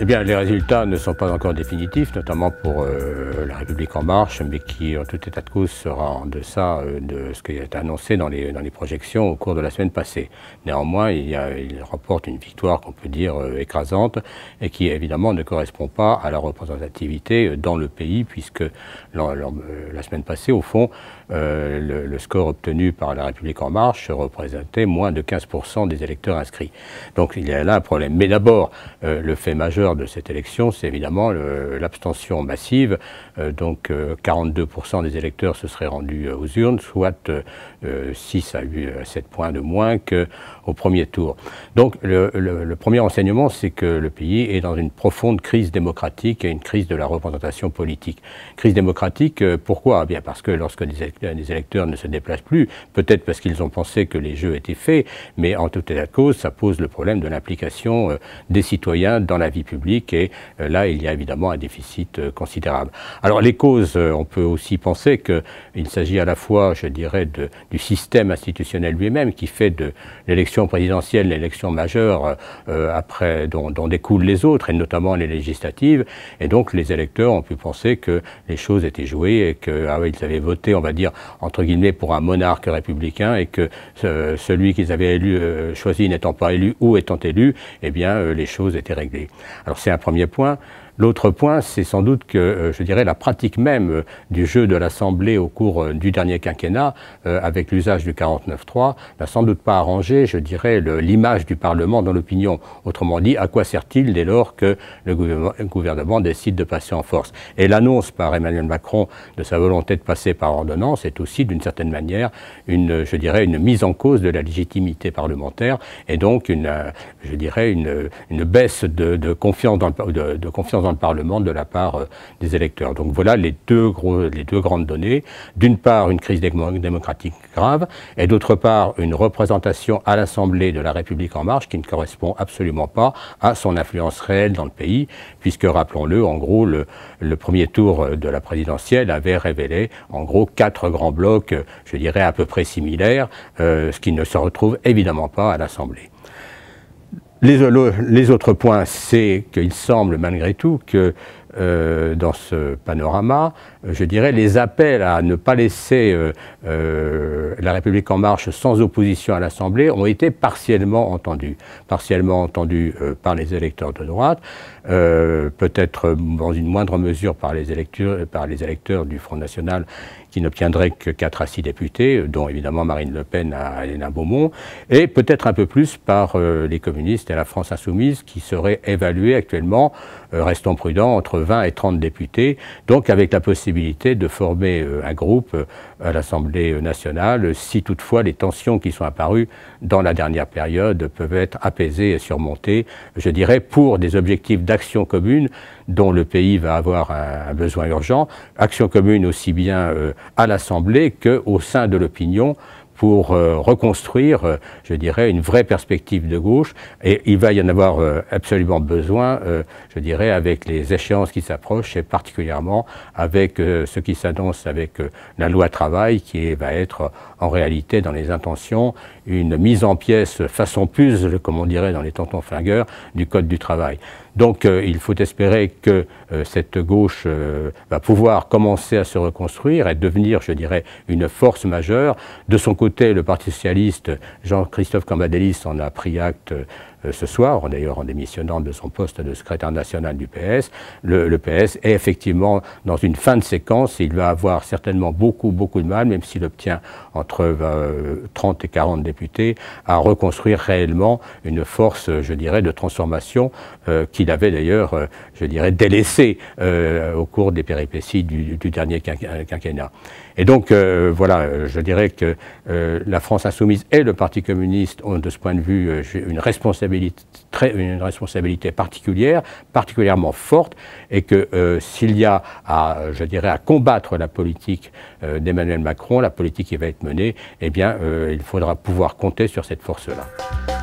Eh bien, les résultats ne sont pas encore définitifs, notamment pour La République En Marche, mais qui, en tout état de cause, sera en deçà de ce qui a été annoncé dans les projections au cours de la semaine passée. Néanmoins, il remporte une victoire qu'on peut dire écrasante et qui, évidemment, ne correspond pas à la représentativité dans le pays, puisque la semaine passée, au fond, le score obtenu par La République En Marche représentait moins de 15% des électeurs inscrits. Donc, il y a là un problème. Mais d'abord, le fait majeur de cette élection, c'est évidemment l'abstention massive. Donc 42% des électeurs se seraient rendus aux urnes, soit 6 à 7 points de moins qu'au premier tour. Donc le premier enseignement, c'est que le pays est dans une profonde crise démocratique et une crise de la représentation politique. Crise démocratique, pourquoi? Bien parce que lorsque les électeurs ne se déplacent plus, peut-être parce qu'ils ont pensé que les jeux étaient faits, mais en tout état de cause, ça pose le problème de l'implication des citoyens dans la vie publique, et là, il y a évidemment un déficit considérable. Alors les causes, on peut aussi penser qu'il s'agit à la fois, je dirais, du système institutionnel lui-même, qui fait de l'élection présidentielle l'élection majeure dont découlent les autres, et notamment les législatives, et donc les électeurs ont pu penser que les choses étaient jouées et qu'ils avaient voté, on va dire, entre guillemets, pour un monarque républicain, et que celui qu'ils avaient choisi n'étant pas élu ou étant élu, eh bien, les choses étaient réglées. Alors c'est un premier point. L'autre point, c'est sans doute que, je dirais, la pratique même du jeu de l'Assemblée au cours du dernier quinquennat, avec l'usage du 49.3, n'a sans doute pas arrangé, je dirais, l'image du Parlement dans l'opinion. Autrement dit, à quoi sert-il dès lors que le gouvernement décide de passer en force? Et l'annonce par Emmanuel Macron de sa volonté de passer par ordonnance est aussi, d'une certaine manière, je dirais, une mise en cause de la légitimité parlementaire, et donc je dirais, une baisse de confiance dans le Parlement de la part des électeurs. Donc voilà les deux grandes données. D'une part, une crise démocratique grave, et d'autre part, une représentation à l'Assemblée de La République En Marche qui ne correspond absolument pas à son influence réelle dans le pays, puisque, rappelons-le, en gros, le premier tour de la présidentielle avait révélé, en gros, 4 grands blocs, je dirais, à peu près similaires, ce qui ne se retrouve évidemment pas à l'Assemblée. Les autres points, c'est qu'il semble malgré tout que dans ce panorama, je dirais, les appels à ne pas laisser La République En Marche sans opposition à l'Assemblée ont été partiellement entendus par les électeurs de droite, peut-être dans une moindre mesure par les électeurs du Front National, qui n'obtiendraient que 4 à 6 députés, dont évidemment Marine Le Pen à Hénin Beaumont, et peut-être un peu plus par les communistes et la France Insoumise, qui seraient évalués actuellement, restons prudents, entre 20 et 30 députés, donc avec la possibilité de former un groupe à l'Assemblée nationale, si toutefois les tensions qui sont apparues dans la dernière période peuvent être apaisées et surmontées, je dirais, pour des objectifs d'action commune dont le pays va avoir un besoin urgent, action commune aussi bien à l'Assemblée qu'au sein de l'opinion, pour reconstruire, je dirais, une vraie perspective de gauche. Et il va y en avoir absolument besoin, je dirais, avec les échéances qui s'approchent, et particulièrement avec ce qui s'annonce avec la loi travail, qui va être en réalité, dans les intentions, une mise en pièces façon puzzle, comme on dirait dans les tontons flingueurs, du Code du travail. Donc il faut espérer que cette gauche va pouvoir commencer à se reconstruire et devenir, je dirais, une force majeure. De son côté, le Parti socialiste, Jean-Christophe Cambadélis, en a pris acte ce soir, d'ailleurs en démissionnant de son poste de secrétaire national du PS. Le PS est effectivement dans une fin de séquence, et il va avoir certainement beaucoup de mal, même s'il obtient entre 30 et 40 députés, à reconstruire réellement une force, je dirais, de transformation qu'il avait d'ailleurs, je dirais, délaissée au cours des péripéties du dernier quinquennat. Et donc, voilà, je dirais que la France Insoumise et le Parti communiste ont, de ce point de vue, une responsabilité particulièrement forte, et que s'il y a je dirais, à combattre la politique d'Emmanuel Macron, la politique qui va être menée, eh bien, il faudra pouvoir compter sur cette force-là.